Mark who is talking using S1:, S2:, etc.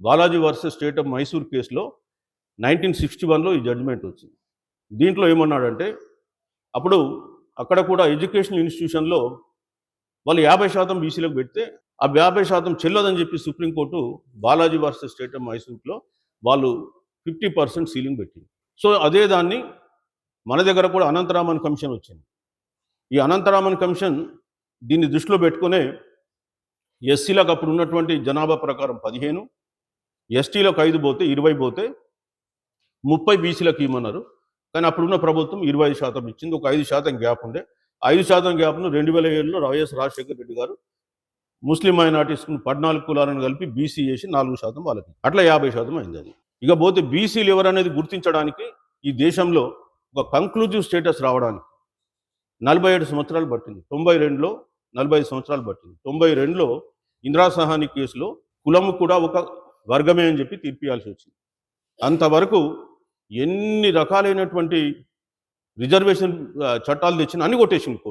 S1: Balaji versus state of Mysore కేసులో 1961లో ఈ judgement వచ్చింది. దీంట్లో ఏమన్నాడంటే అప్పుడు అక్కడ కూడా ఎడ్యుకేషన్ ఇన్స్టిట్యూషన్లో వాళ్ళు 50% బీసీలకు పెడితే ఆ 50% చెల్లదని చెప్పి supreme court Balaji versus state of మైసూర్లో వాళ్ళు 50% సీలింగ్ పెట్టింది. సో అదే దాన్ని మన దగ్గర కూడా అనంతరామన్ కమిషన్ వచ్చింది. ఈ అనంతరామన్ కమిషన్ దీన్ని దృష్టిలో పెట్టుకునే ఎస్సీలకు అప్పుడు ఉన్నటువంటి జనాభా ప్రకారం 15, ఎస్టీలకు 5 పోతే 20 పోతే 30 బీసీలకు ఇవ్వమన్నారు. కానీ అప్పుడున్న ప్రభుత్వం 25% ఇచ్చింది. ఒక 5% గ్యాప్ ఉండే. 5% గ్యాప్ను 2007లో వైఎస్ రాజశేఖర రెడ్డి గారు ముస్లిం మైనార్టీస్కు 14 కులాలను కలిపి బీసీ చేసి 4% వాళ్ళకి, అట్లా 50% అయింది అది. ఇక పోతే బీసీలు ఎవరనేది గుర్తించడానికి ఈ దేశంలో ఒక కంక్లూజివ్ స్టేటస్ రావడానికి 47 సంవత్సరాలు పట్టింది. 92లో 45 సంవత్సరాలు పట్టింది. 92లో ఇందిరా సహాని కేసులో కులము కూడా ఒక వర్గమే అని చెప్పి తీర్పియాల్సి వచ్చింది. అంతవరకు ఎన్ని రకాలైనటువంటి రిజర్వేషన్ చట్టాలు తెచ్చినా అన్ని కొట్టేసింది కోర్టు.